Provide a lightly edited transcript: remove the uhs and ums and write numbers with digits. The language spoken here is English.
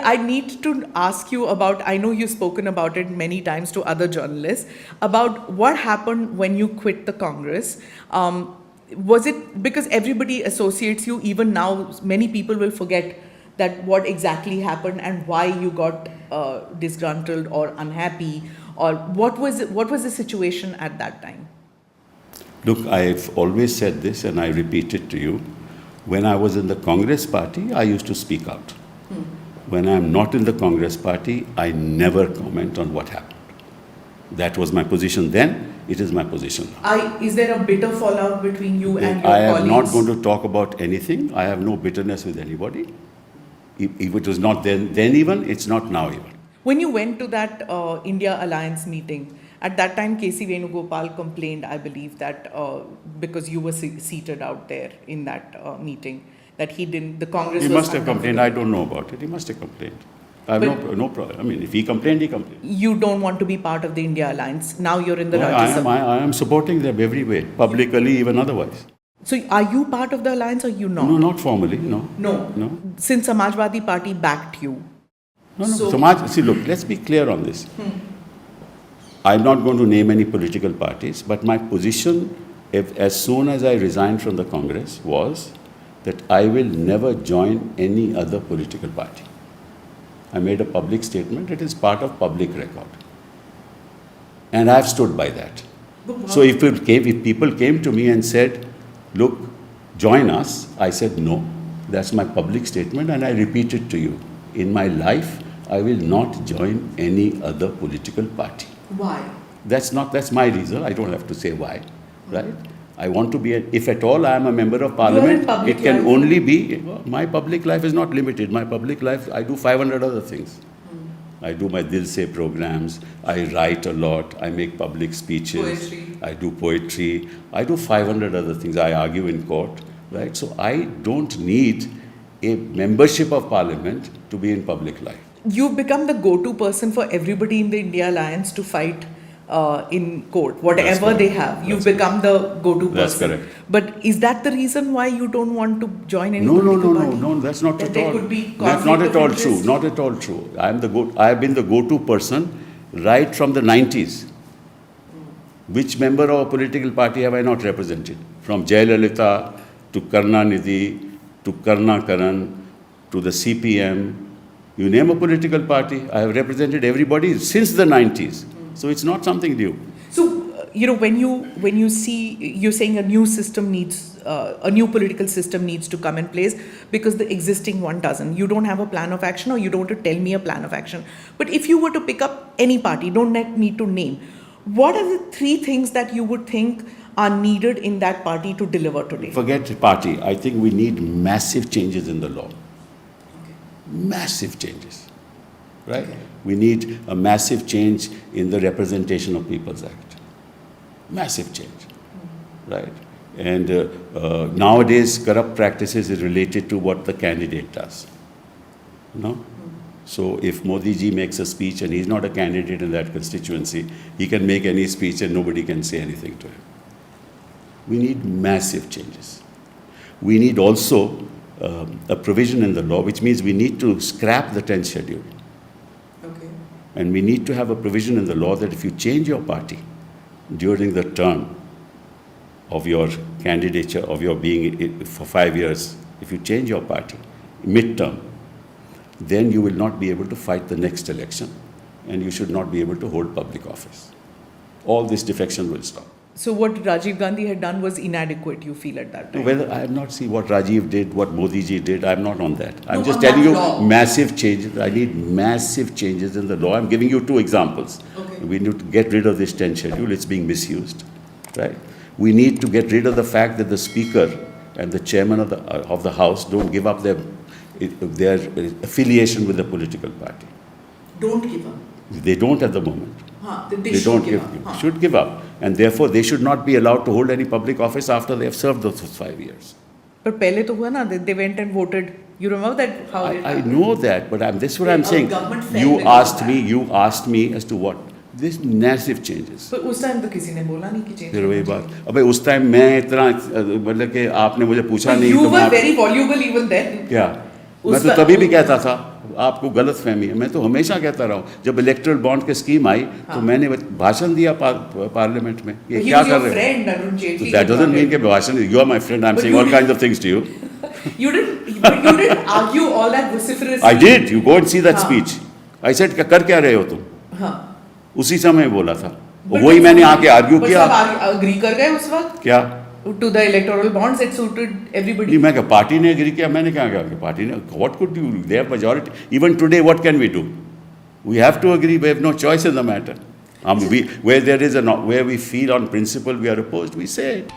I need to ask you about, I know you've spoken about it many times to other journalists, about what happened when you quit the Congress. Was it because everybody associates you, even now, many people will forget that what exactly happened and why you got disgruntled or unhappy, or what was the situation at that time? Look, I've always said this and I repeat it to you. When I was in the Congress party, I used to speak out. When I'm not in the Congress party, I never comment on what happened. That was my position then, it is my position now. Is there a bitter fallout between you and your I colleagues? am not going to talk about anything. I have no bitterness with anybody. If it was not then even, it's not now even. When you went to that India Alliance meeting, at that time KC Venugopal complained, I believe, that because you were seated out there in that meeting, that the Congress He was must have complained. I uncomfortable. don't know about it. He must have complained. I have But- no problem. I mean, if he complained, he complained. You don't want to be part of the India Alliance. Now you're in the No, Rajya Sabha. I am supporting them every way, publicly, even otherwise. So are you part of the alliance or you not? No, not formally, no. No. No. Since Samajwadi Party backed you. No. So- See, look, let's be clear on this. I'm not going to name any political parties, but my position, as soon as I resigned from the Congress, was that I will never join any other political party. I made a public statement. It is part of public record. And I've stood by that. So if people came to me and said, look, join us, I said no. That's my public statement and I repeat it to you. In my life, I will not join any other political party. Why? That's my reason. I don't have to say why, right? I want to be, if at all I am a member of parliament, public it can life. only be, my public life is not limited. My public life, I do 500 other things. I do my Dil Se programs, I write a lot, I make public speeches, Poetry. I do poetry, I do 500 other things, I argue in court, right? So I don't need a membership of parliament to be in public life. You've become the go-to person for everybody in the India Alliance to fight in court, whatever correct. they have. You've That's become the go-to person. That's correct. But is that the reason why you don't want to join any No, political party? no, that's not That at there all. could be That's conflict not of at all interest? true. Not at all true. I have been the go-to person right from the 90s. Which member of a political party have I not represented? From Jayalalitha to Karunanidhi to Karnakaran to the CPM. You name a political party, I have represented everybody since the 90s. So it's not something new. So, when you see, you're saying a new system needs, a new political system needs to come in place because the existing one doesn't. You don't have a plan of action, or you don't have to tell me a plan of action. But if you were to pick up any party, don't need to name, what are the 3 things that you would think are needed in that party to deliver today? Forget party. I think we need massive changes in the law. Massive changes, right? Okay. We need a massive change in the Representation of People's Act. Massive change, right? And nowadays, corrupt practices is related to what the candidate does. No? So if Modi ji makes a speech and he's not a candidate in that constituency, he can make any speech and nobody can say anything to him. We need massive changes. We need also a provision in the law, which means we need to scrap the 10th schedule. Okay. And we need to have a provision in the law that if you change your party during the term of your candidature, of your being for 5 years, if you change your party mid-term, then you will not be able to fight the next election and you should not be able to hold public office. All this defection will stop. So what Rajiv Gandhi had done was inadequate, you feel, at that time? Whether I have not seen what Rajiv did, what Modi ji did, I'm not on that. I'm No, just on telling that you law. massive changes. I need massive changes in the law. I'm giving you 2 examples. Okay. We need to get rid of this 10th schedule. It's being misused, right? We need to get rid of the fact that the speaker and the chairman of the house don't give up their affiliation with the political party. Don't give up. They don't at the moment. They They should don't give give, up. should give up. And therefore, they should not be allowed to hold any public office after they have served those 5 years. But pehle to hua na, they went and voted. You remember that? How it I happened? know that, but this is what I'm Our saying. government fell You because of asked me as to what? This massive changes. पर उस time तो किसी ने बोला नहीं कि change फिर वही होना बात. चाहिए. अबे उस टाइम मैं इतना मतलब कि आपने मुझे पूछा But नहीं you तो were मैं very voluble even then. क्या? उस मैं तो पर- तभी भी कहता था आपको गलत फहमी है। मैं तो हमेशा कहता रहा हूँ, जब इलेक्ट्रल बॉन्ड की स्कीम आई तो मैंने भाषण दिया पार्लियामेंट में, ये He क्या was कर your रहे friend, Arun Jaitley. हो। दैट डजंट मीन कि भाषण, you are my friend, I am But saying you- all kinds of things to you. You didn't argue all that vociferously. I did, you go and see that हाँ। Speech. I said कर क्या रहे हो तुम, हाँ. उसी समय बोला था। But वही मैंने आके आर्ग्यू but किया। सब agree कर गए उस वक्त क्या to the electoral bonds. It suited everybody. नहीं, मैं क्या पार्टी ने एग्री किया, मैंने क्या कहा कि पार्टी ने, what could you, they have majority. Even today what can we do, we have to agree, we have no choice in the matter. Where there is where we feel on principle we are opposed, we say it.